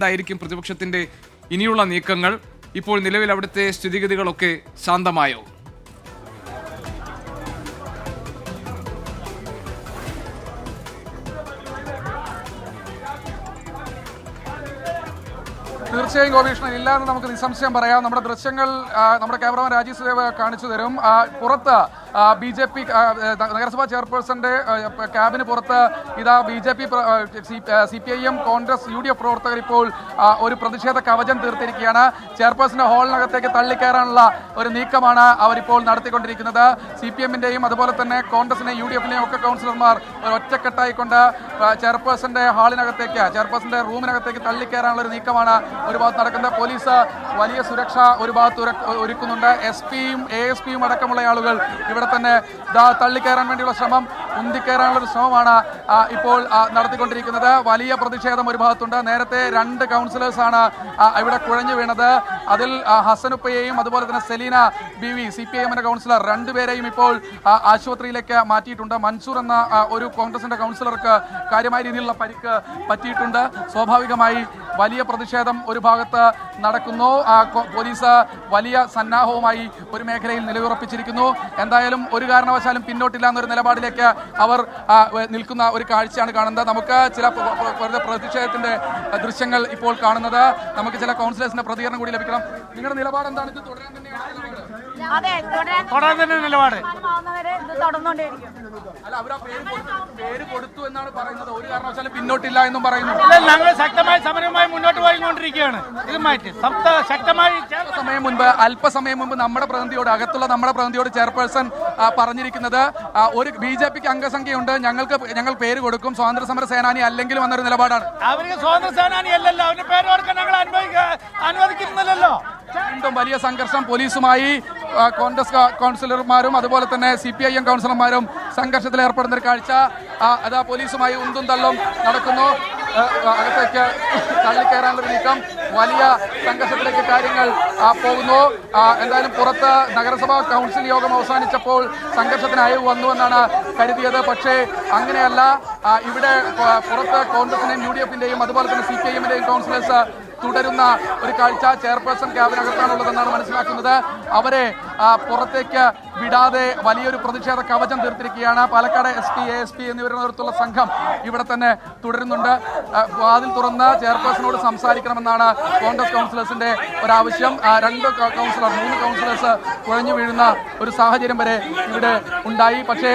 എന്തായിരിക്കും പ്രതിപക്ഷത്തിന്റെ ഇനിയുള്ള നീക്കങ്ങൾ? ഇപ്പോൾ നിലവിൽ അവിടുത്തെ സ്ഥിതിഗതികളൊക്കെ ശാന്തമായോ? തീർച്ചയായും ഗോപീഷ്ണൻ ഇല്ല എന്ന് നമുക്ക് നിസ്സംശയം പറയാം. നമ്മുടെ ദൃശ്യങ്ങൾ നമ്മുടെ ക്യാമറമാൻ രാജീവ് സുദേവ് കാണിച്ചു തരും. പുറത്ത് BJP നഗരസഭാ ചെയർപേഴ്സന്റെ ക്യാബിന് പുറത്ത് ഇതാ BJP CPIM കോൺഗ്രസ് UDF പ്രവർത്തകർ ഇപ്പോൾ ഒരു പ്രതിഷേധ കവചം തീർത്തിരിക്കുകയാണ്. ചെയർപേഴ്സന്റെ ഹാളിനകത്തേക്ക് തള്ളിക്കയറാനുള്ള ഒരു നീക്കമാണ് അവരിപ്പോൾ നടത്തിക്കൊണ്ടിരിക്കുന്നത്. CPM-ന്റെയും അതുപോലെ തന്നെ കോൺഗ്രസിന്റെയും UDF-ന്റെയും ഒക്കെ കൗൺസിലർമാർ ഒറ്റക്കെട്ടായിക്കൊണ്ട് ചെയർപേഴ്സന്റെ ഹാളിനകത്തേക്ക് ചെയർപേഴ്സന്റെ റൂമിനകത്തേക്ക് തള്ളിക്കയറാനുള്ള ഒരു നീക്കമാണ് ഒരു ഭാഗത്ത് നടക്കുന്നത്. പോലീസ് വലിയ സുരക്ഷ ഒരു ഭാഗത്ത് ഒരുക്കുന്നുണ്ട്. SP-യും ASP-യും അടക്കമുള്ള ആളുകൾ ഇവിടെ തന്നെ തള്ളിക്കയറാൻ വേണ്ടിയുള്ള ശ്രമം, ഉന്തിക്കയറാനുള്ള ഒരു ശ്രമമാണ് ഇപ്പോൾ നടത്തിക്കൊണ്ടിരിക്കുന്നത്. വലിയ പ്രതിഷേധം ഒരു ഭാഗത്തുണ്ട്. നേരത്തെ 2 കൗൺസിലേഴ്സാണ് ഇവിടെ കുഴഞ്ഞു വീണത്. അതിൽ ഹസനുപ്പയെയും അതുപോലെ തന്നെ സെലീന BV CPIM-ന്റെ കൗൺസിലർ 2 പേരെയും ഇപ്പോൾ ആശുപത്രിയിലേക്ക് മാറ്റിയിട്ടുണ്ട്. മൻസൂർ എന്ന ഒരു കോൺഗ്രസിന്റെ കൗൺസിലർക്ക് കാര്യമായ രീതിയിലുള്ള പരിക്ക് പറ്റിയിട്ടുണ്ട്. സ്വാഭാവികമായി വലിയ പ്രതിഷേധം ഒരു ഭാഗത്ത് നടക്കുന്നു. പോലീസ് വലിയ സന്നാഹവുമായി ഒരു മേഖലയിൽ നിലയുറപ്പിച്ചിരിക്കുന്നു. എന്തായാലും ഒരു കാരണവശാലും പിന്നോട്ടില്ല എന്നൊരു നിലപാടിലേക്ക് അവർ നിൽക്കുന്ന ഒരു കാഴ്ചയാണ് കാണുന്നത്. നമുക്ക് ചില പ്രതിഷേധത്തിന്റെ ദൃശ്യങ്ങൾ ഇപ്പോൾ കാണുന്നത്. നമുക്ക് ചില കൗൺസിലേഴ്സിന്റെ പ്രതികരണം കൂടി ലഭിക്കണം. നിങ്ങളുടെ നിലപാട് എന്താണ്? ഇത് തുടരാൻ തന്നെയാണ് നിലപാട്? അല്ല, അവർ പേര് കൊടുത്തു എന്നാണ് പറയുന്നത്. ഒരു കാരണവശാലും പിന്നോട്ടില്ല എന്നും പറയുന്നു. ഞങ്ങൾ ശക്തമായ സമരവുമായി മുന്നോട്ട് പോയിക്കൊണ്ടിരിക്കുകയാണ്. അല്പസമയം മുമ്പ് നമ്മുടെ പ്രതിനിധിയോട്, അകത്തുള്ള നമ്മുടെ പ്രതിനിധിയോട് ചെയർപേഴ്സൺ പറഞ്ഞിരിക്കുന്നത് ഒരു BJP-ക്ക് അംഗസംഖ്യയുണ്ട്, ഞങ്ങൾ പേര് കൊടുക്കും, സ്വാതന്ത്ര്യ സമര സേനാനി അല്ലെങ്കിലും എന്നൊരു നിലപാടാണ്. അവർക്ക് സ്വാതന്ത്ര്യ സേനാനി അല്ലല്ലോ, അവരുടെ പേര് കൊടുക്കാൻ ഞങ്ങൾ അനുവദിക്കുന്നില്ലല്ലോ. വീണ്ടും വലിയ സംഘർഷം പോലീസുമായി കോൺഗ്രസ് കൗൺസിലർമാരും അതുപോലെ തന്നെ CPIM കൗൺസിലർമാരും സംഘർഷത്തിൽ ഏർപ്പെടുന്ന ഒരു കാഴ്ച. അതാ പോലീസുമായി ഉന്തും തള്ളും നടക്കുന്നു. അകത്തേക്ക് തള്ളിക്കയറാനുള്ള നീക്കം, വലിയ സംഘർഷത്തിലേക്ക് കാര്യങ്ങൾ പോകുന്നു. എന്തായാലും പുറത്ത് നഗരസഭാ കൗൺസിൽ യോഗം അവസാനിച്ചപ്പോൾ സംഘർഷത്തിന് അയവ് വന്നുവെന്നാണ് കരുതിയത്. പക്ഷേ അങ്ങനെയല്ല. ഇവിടെ പുറത്ത് കോൺഗ്രസിന്റെയും UDF-ന്റെയും അതുപോലെ തന്നെ CPIM-ന്റെയും കൗൺസിലേഴ്സ് തുടരുന്ന ഒരു കാഴ്ച. ചെയർപേഴ്സൺ ക്യാബിനകത്താണുള്ളതെന്നാണ് മനസ്സിലാക്കുന്നത്. അവരെ പുറത്തേക്ക് വിടാതെ വലിയൊരു പ്രതിഷേധ കവചം തീർത്തിരിക്കുകയാണ്. പാലക്കാട് SP ASP എന്നിവരുടെ നേതൃത്വത്തിലുള്ള സംഘം ഇവിടെ തന്നെ തുടരുന്നുണ്ട്. വാതിൽ തുറന്ന് ചെയർപേഴ്സണോട് സംസാരിക്കണമെന്നാണ് കോൺഗ്രസ് കൗൺസിലേഴ്സിന്റെ ഒരാവശ്യം. 3 കൗൺസിലേഴ്സ് കുഴഞ്ഞു വീഴുന്ന ഒരു സാഹചര്യം വരെ ഇവിടെ ഉണ്ടായി. പക്ഷേ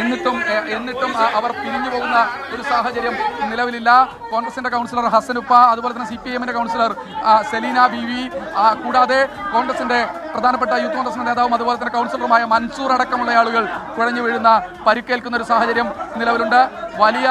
എന്നിട്ടും അവർ പിരിഞ്ഞു പോകുന്ന ഒരു സാഹചര്യം നിലവിലില്ല. കോൺഗ്രസിന്റെ കൗൺസിലർ ഹസനുപ്പ, അതുപോലെ തന്നെ CPIM-ന്റെ കൗൺസിലർ സെലീന BV, കൂടാതെ കോൺഗ്രസിന്റെ പ്രധാനപ്പെട്ട യൂത്ത് കോൺഗ്രസിന്റെ നേതാവും അതുപോലെ തന്നെ കൗൺസിലറുമായ മൻസൂർ അടക്കമുള്ള ആളുകൾ കുഴഞ്ഞു വീഴുന്ന പരിക്കേൽക്കുന്ന ഒരു സാഹചര്യം നിലവിലുണ്ട്. വലിയ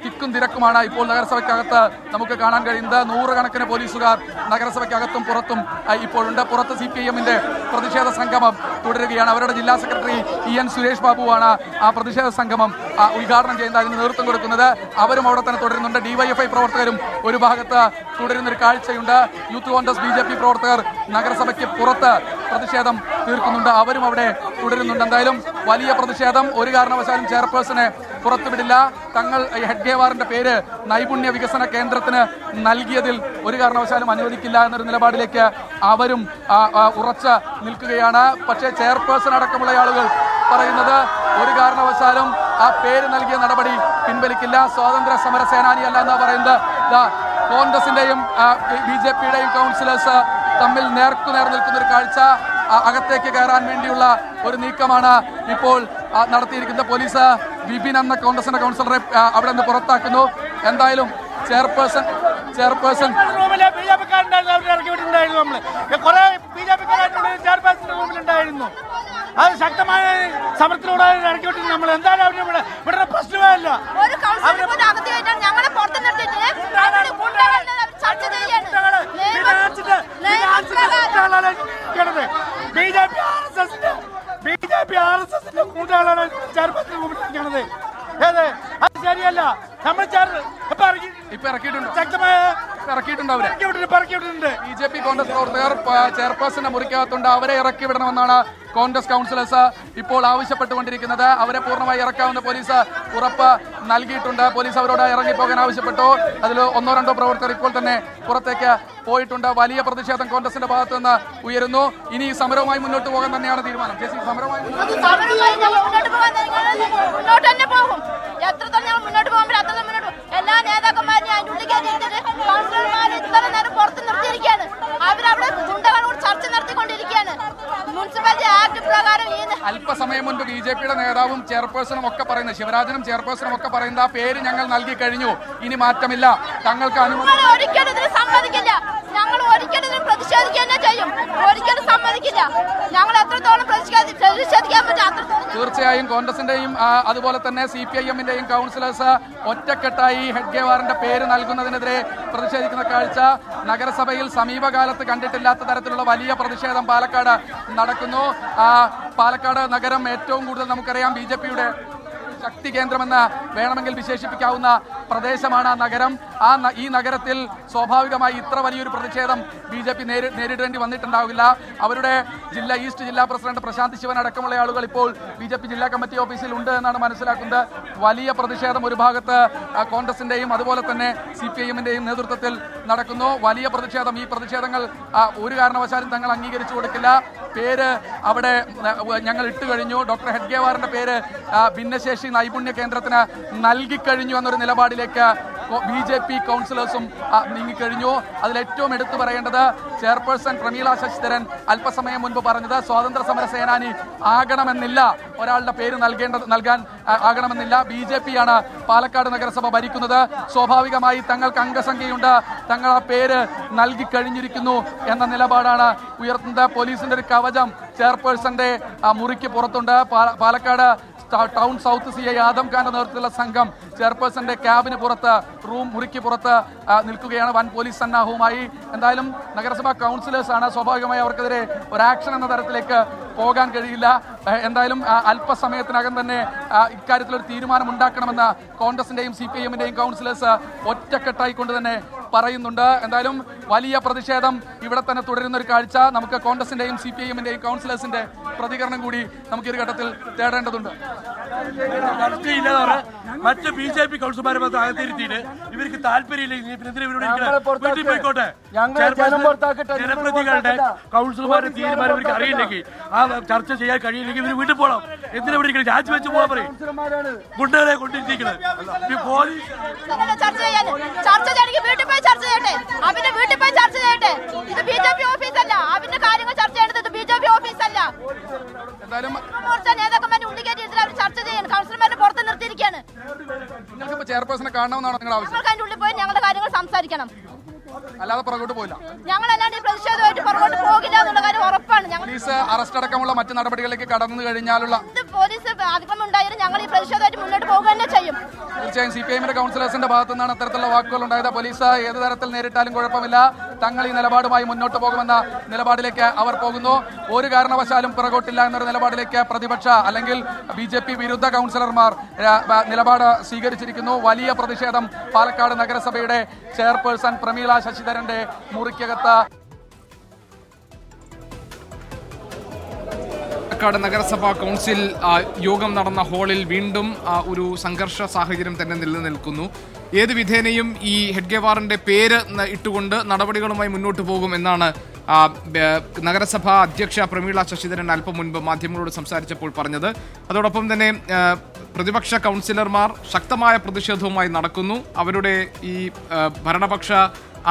തിക്കും തിരക്കുമാണ് ഇപ്പോൾ നഗരസഭയ്ക്കകത്ത് നമുക്ക് കാണാൻ കഴിയുന്നത്. 100 കണക്കിന് പോലീസുകാർ നഗരസഭയ്ക്കകത്തും പുറത്തും ഇപ്പോഴുണ്ട്. പുറത്ത് CPIM-ന്റെ പ്രതിഷേധ സംഗമം തുടരുകയാണ്. അവരുടെ ജില്ലാ സെക്രട്ടറി EN സുരേഷ് ബാബുവാണ് ആ പ്രതിഷേധ സംഗമം ഉദ്ഘാടനം ചെയ്യുന്നത്, അതിന് നേതൃത്വം കൊടുക്കുന്നത്. അവരും അവിടെ തന്നെ തുടരുന്നുണ്ട്. DYFI പ്രവർത്തകരും ഒരു ഭാഗത്ത് തുടരുന്നൊരു കാഴ്ചയുണ്ട്. യൂത്ത് കോൺഗ്രസ് BJP പ്രവർത്തകർ നഗരസഭയ്ക്ക് പുറത്ത് പ്രതിഷേധം തീർക്കുന്നുണ്ട്. അവരും അവിടെ തുടരുന്നുണ്ട്. എന്തായാലും വലിയ പ്രതിഷേധം. ഒരു കാരണവശാലും ചെയർപേഴ്സണെ പുറത്തുവിടില്ല. തങ്ങൾ ഹെഡ്ഗേവാറിന്റെ പേര് നൈപുണ്യ വികസന കേന്ദ്രത്തിന് നൽകിയതിൽ ഒരു കാരണവശാലും അനുവദിക്കില്ല എന്നൊരു നിലപാടിലേക്ക് അവരും ഉറച്ച് നിൽക്കുകയാണ്. പക്ഷേ ചെയർപേഴ്സൺ അടക്കമുള്ള ആളുകൾ പറയുന്നത് ഒരു കാരണവശാലും ആ പേര് നൽകിയ നടപടി പിൻവലിക്കില്ല, സ്വാതന്ത്ര്യ സമര സേനാനിയല്ല എന്നാ പറയുന്നത്. കോൺഗ്രസിന്റെയും BJP-യുടെയും കൗൺസിലേഴ്സ് തമ്മിൽ നേർക്കുനേർ നിൽക്കുന്ന ഒരു കാഴ്ച. അകത്തേക്ക് കയറാൻ വേണ്ടിയുള്ള ഒരു നീക്കമാണ് ഇപ്പോൾ നടത്തിയിരിക്കുന്നത്. പോലീസ് വിപിൻ എന്ന കോൺഗ്രസിന്റെ കൗൺസിലറെ അവിടെ നിന്ന് പുറത്താക്കുന്നു. എന്തായാലും ചെയർപേഴ്സൺ അത് ശക്തമായ സമരത്തിലൂടെ ഇറക്കിവിട്ടിരുന്നു. നമ്മൾ എന്തായാലും ഇവിടെ പ്രശ്നമേ ഇല്ല. BJP RSS-ന്റെ കൂട്ടാളാണ് ചെയർപേഴ്സൺ റൂമിലിരിക്കണത്. അത് ശരിയല്ല. നമ്മൾ ഇപ്പൊ ഇറക്കിയിട്ടുണ്ട്. ശക്തമായ ഇറക്കിയിട്ടുണ്ട് അവരെ. പറക്കിവിട്ടിട്ടുണ്ട്. BJP കോൺഗ്രസ് പ്രവർത്തകർ ചെയർപേഴ്സന്റെ മുറിക്കകത്തുണ്ട്. അവരെ ഇറക്കി വിടണമെന്നാണ് കോൺഗ്രസ് കൗൺസിലേഴ്സ് ഇപ്പോൾ ആവശ്യപ്പെട്ടുകൊണ്ടിരിക്കുന്നത്. അവരെ പൂർണ്ണമായി ഇറക്കാവുന്ന പോലീസ് ഉറപ്പ് നൽകിയിട്ടുണ്ട്. പോലീസ് അവരോട് ഇറങ്ങിപ്പോകാൻ ആവശ്യപ്പെട്ടു. അതിൽ 1-2 പ്രവർത്തകർ ഇപ്പോൾ തന്നെ പുറത്തേക്ക് പോയിട്ടുണ്ട്. വലിയ പ്രതിഷേധം കോൺഗ്രസിന്റെ ഭാഗത്ത് നിന്ന് ഉയരുന്നു. ഇനി ഈ സമരവുമായി മുന്നോട്ട് പോകാൻ തന്നെയാണ് തീരുമാനം. സമരവുമായി മുന്നോട്ട് തന്നെ പോകും. എത്രത്തോളം ഞങ്ങൾ മുന്നോട്ട് പോകുമ്പോൾ അത്രത്തോളം മുന്നോട്ട് പോകും. എല്ലാ നേതാക്കന്മാരെയും അതിൻ്റെ ഉള്ളിൽ കയറ്റിയിട്ട് കൗൺസിലർമാരെ ഇത്ര നേരം പുറത്ത് നിർത്തിയിരിക്കുകയാണ്. അവരവിടെ ഗുണ്ടകളോട് ചർച്ച നടത്തിക്കൊണ്ടിരിക്കുകയാണ്. മുനിസിപ്പാലിറ്റി ആക്ട് പ്രകാരം അല്പസമയം മുൻപ് BJPയുടെ നേതാവും ചെയർപേഴ്സണും ഒക്കെ പറയുന്നത്, ശിവരാജനും ചെയർപേഴ്സണും ഒക്കെ പറയുന്നത്, ആ പേര് ഞങ്ങൾ നൽകി കഴിഞ്ഞു, ഇനി മാറ്റമില്ല, തങ്ങൾക്ക് അനുമതി. ഒരിക്കലും ഇതിന് സമ്മതിക്കില്ല. ഞങ്ങൾ ഒരിക്കലും ഇതിന് പ്രതിഷേധിക്കുക തന്നെ ചെയ്യും. ഒരിക്കലും സമ്മതിക്കില്ല. ഞങ്ങൾ എത്രത്തോളം പ്രതിഷേധിക്കാൻ പറ്റും അത്രത്തോളം. തീർച്ചയായും കോൺഗ്രസിന്റെയും അതുപോലെ തന്നെ CPIM-ന്റെയും കൗൺസിലേഴ്സ് ഒറ്റക്കെട്ടായി ഹെഡ്ഗേവാറിന്റെ പേര് നൽകുന്നതിനെതിരെ പ്രതിഷേധിക്കുന്ന കാഴ്ച നഗരസഭയിൽ സമീപകാലത്ത് കണ്ടിട്ടില്ലാത്ത തരത്തിലുള്ള വലിയ പ്രതിഷേധം പാലക്കാട് നടക്കുന്നു. പാലക്കാട് നഗരം ഏറ്റവും കൂടുതൽ നമുക്കറിയാം BJPയുടെ ശക്തി കേന്ദ്രമെന്ന് വേണമെങ്കിൽ വിശേഷിപ്പിക്കാവുന്ന പ്രദേശമാണ് നഗരം. ഈ നഗരത്തിൽ സ്വാഭാവികമായി ഇത്ര വലിയൊരു പ്രതിഷേധം BJP നേരിടേണ്ടി വന്നിട്ടുണ്ടാവില്ല. അവരുടെ ഈസ്റ്റ് ജില്ലാ പ്രസിഡന്റ് പ്രശാന്ത് ശിവൻ അടക്കമുള്ള ആളുകൾ ഇപ്പോൾ BJP ജില്ലാ കമ്മിറ്റി ഓഫീസിൽ ഉണ്ട് എന്നാണ് മനസ്സിലാക്കുന്നത്. വലിയ പ്രതിഷേധം ഒരു ഭാഗത്ത് കോൺഗ്രസിന്റെയും അതുപോലെ തന്നെ CPIM-ന്റെയും നേതൃത്വത്തിൽ നടക്കുന്നു. വലിയ പ്രതിഷേധം. ഈ പ്രതിഷേധങ്ങൾ ഒരു കാരണവശാലും തങ്ങൾ അംഗീകരിച്ചു കൊടുക്കില്ല. പേര് അവിടെ ഞങ്ങൾ ഇട്ട് കഴിഞ്ഞു. ഡോക്ടർ ഹെഡ്ഗേവാറിന്റെ പേര് ഭിന്നശേഷി നൈപുണ്യ കേന്ദ്രത്തിന് നൽകിക്കഴിഞ്ഞു എന്നൊരു നിലപാടിലേക്ക് BJP കൗൺസിലേഴ്സും നീങ്ങിക്കഴിഞ്ഞു. അതിലേറ്റവും എടുത്തു പറയേണ്ടത് ചെയർപേഴ്സൺ പ്രമീള ശശിധരൻ അല്പസമയം മുൻപ് പറഞ്ഞത് സ്വാതന്ത്ര്യ സമര സേനാനി ആകണമെന്നില്ല, ഒരാളുടെ പേര് നൽകാൻ ആകണമെന്നില്ല. BJP-യാണ് പാലക്കാട് നഗരസഭ ഭരിക്കുന്നത്. സ്വാഭാവികമായി തങ്ങൾക്ക് അംഗസംഖ്യയുണ്ട്, തങ്ങൾ ആ പേര് നൽകിക്കഴിഞ്ഞിരിക്കുന്നു എന്ന നിലപാടാണ് ഉയർത്തുന്നത്. പോലീസിന്റെ ഒരു കവചം ചെയർപേഴ്സന്റെ മുറിക്ക് പുറത്തുണ്ട്. Palakkad town south CI Adam ഖാന്റെ നേതൃത്വത്തിലുള്ള സംഘം ചെയർപേഴ്സന്റെ ക്യാബിന് പുറത്ത് മുറിക്ക് പുറത്ത് നിൽക്കുകയാണ് വൻ പോലീസ് സന്നാഹവുമായി. എന്തായാലും നഗരസഭാ കൗൺസിലേഴ്സാണ്, സ്വാഭാവികമായി അവർക്കെതിരെ ഒരു ആക്ഷൻ എന്ന തരത്തിലേക്ക് പോകാൻ കഴിയില്ല. എന്തായാലും അല്പസമയത്തിനകം തന്നെ ഇക്കാര്യത്തിലൊരു തീരുമാനം ഉണ്ടാക്കണമെന്ന് കോൺഗ്രസിന്റെയും CPIM-ന്റെയും കൗൺസിലേഴ്സ് ഒറ്റക്കെട്ടായിക്കൊണ്ട് തന്നെ പറയുന്നുണ്ട്. എന്തായാലും വലിയ പ്രതിഷേധം ഇവിടെ തന്നെ തുടരുന്ന ഒരു കാഴ്ച. നമുക്ക് കോൺഗ്രസിന്റെയും CPIM-ന്റെയും കൗൺസിലേഴ്സിന്റെ പ്രതികരണം കൂടി നമുക്ക് ഈ ഘട്ടത്തിൽ തേടേണ്ടതുണ്ട്. മറ്റ് BJP കൗൺസിലർമാരെ അകത്തിരുത്തിയിട്ട് ഇവർക്ക് താല്പര്യമില്ലെങ്കിൽ പോയിക്കോട്ടെ. ജനപ്രതിനിധികളുടെ കൗൺസിലർമാരുടെ തീരുമാനം ഇവർക്ക് അറിയില്ലെങ്കിൽ, ആ ചർച്ച ചെയ്യാൻ കഴിയില്ലെങ്കിൽ ഇവർ വീട്ടിൽ പോകണം. എന്തിനാ ഇവിടെ രാജിവെച്ച് പോകാൻ പറയും? ഗുണ്ടകളെ കൊണ്ടിരിക്കുന്നത് പോലീസ് ചർച്ച ചെയ്യട്ടെ. അവന്റെ വീട്ടിൽ പോയി ചർച്ച ചെയ്യട്ടെ. ഇത് BJP ഓഫീസല്ല. അവന്റെ കാര്യങ്ങൾ ചർച്ച ചെയ്യേണ്ടത് BJP ഓഫീസല്ല. നേതാക്കന്മാരുടെ ഉള്ളിൽ കയറ്റി അവർ ചർച്ച ചെയ്യണം. കൗൺസിലർമാരെ പുറത്ത് നിർത്തിയിരിക്കുകയാണ്. നിങ്ങൾക്ക് ചെയർപേഴ്സണെ കാണണമെന്നാണ് നിങ്ങൾ ആവശ്യം? ഞങ്ങൾക്ക് അതിന്റെ ഉള്ളിൽ പോയി ഞങ്ങളുടെ കാര്യങ്ങൾ സംസാരിക്കണം, അല്ലാതെ പുറകോട്ട് പോയില്ല. ഞങ്ങളല്ലാണ്ട് പ്രതിഷേധമായിട്ട് പുറകോട്ട് പോകില്ല എന്നുള്ള കാര്യം ഉറപ്പാണ്. പോലീസ് അറസ്റ്റ് അടക്കമുള്ള മറ്റു നടപടികളിലേക്ക് കടന്നു കഴിഞ്ഞാലുള്ള പോലീസ് അതിക്രമം ഉണ്ടായാലും ഞങ്ങൾ ഈ പ്രതിഷേധമായിട്ട് മുന്നോട്ട് പോകുക തന്നെ ചെയ്യും. തീർച്ചയായും CPIM-ന്റെ കൗൺസിലേഴ്സിന്റെ ഭാഗത്തു നിന്നാണ് അത്തരത്തിലുള്ള വാക്കുകൾ ഉണ്ടായത്. പോലീസ് ഏത് തരത്തിൽ നേരിട്ടാലും കുഴപ്പമില്ല, തങ്ങൾ ഈ നിലപാടുമായി മുന്നോട്ട് പോകുമെന്ന നിലപാടിലേക്ക് അവർ പോകുന്നു. ഒരു കാരണവശാലും പിറകോട്ടില്ല എന്നൊരു നിലപാടിലേക്ക് പ്രതിപക്ഷ അല്ലെങ്കിൽ BJP വിരുദ്ധ കൗൺസിലർമാർ നിലപാട് സ്വീകരിച്ചിരിക്കുന്നു. വലിയ പ്രതിഷേധം പാലക്കാട് നഗരസഭയുടെ ചെയർപേഴ്സൺ പ്രമീള ശശിധരന്റെ മുറിക്കകത്ത്. പാലക്കാട് നഗരസഭാ കൗൺസിൽ യോഗം നടന്ന ഹാളിൽ വീണ്ടും ഒരു സംഘർഷ സാഹചര്യം തന്നെ നിലനിൽക്കുന്നു. ഏത് വിധേനയും ഈ ഹെഡ്ഗേവാറിന്റെ പേര് ഇട്ടുകൊണ്ട് നടപടികളുമായി മുന്നോട്ട് പോകും എന്നാണ് നഗരസഭാ അധ്യക്ഷ പ്രമീള ശശിധരൻ അല്പം മുൻപ് മാധ്യമങ്ങളോട് സംസാരിച്ചപ്പോൾ പറഞ്ഞത്. അതോടൊപ്പം തന്നെ പ്രതിപക്ഷ കൗൺസിലർമാർ ശക്തമായ പ്രതിഷേധവുമായി നടക്കുന്നു. അവരുടെ ഈ ഭരണപക്ഷ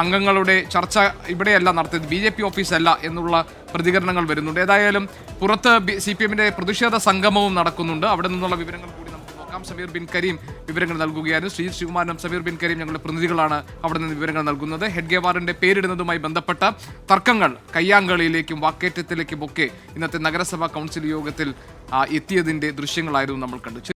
അംഗങ്ങളുടെ ചർച്ച ഇവിടെയല്ല നടത്തിയത്, BJP ഓഫീസല്ല എന്നുള്ള പ്രതികരണങ്ങൾ വരുന്നുണ്ട്. ഏതായാലും പുറത്ത് CPM-ന്റെ പ്രതിഷേധ സംഗമവും നടക്കുന്നുണ്ട്. അവിടെ നിന്നുള്ള വിവരങ്ങൾ കൂടി നമുക്ക് നോക്കാം. സമീർ ബിൻ കരീം വിവരങ്ങൾ നൽകുകയായിരുന്നു. ശ്രീ ശിവകുമാരനും സമീർ ബിൻ കരീം ഞങ്ങളുടെ പ്രതിനിധികളാണ് അവിടെ നിന്ന് വിവരങ്ങൾ നൽകുന്നത്. ഹെഡ്ഗേവാറിന്റെ പേരിടുന്നതുമായി ബന്ധപ്പെട്ട തർക്കങ്ങൾ കയ്യാങ്കളിയിലേക്കും വാക്കേറ്റത്തിലേക്കും ഒക്കെ ഇന്നത്തെ നഗരസഭാ കൗൺസിൽ യോഗത്തിൽ എത്തിയതിന്റെ ദൃശ്യങ്ങളായിരുന്നു നമ്മൾ കണ്ടു.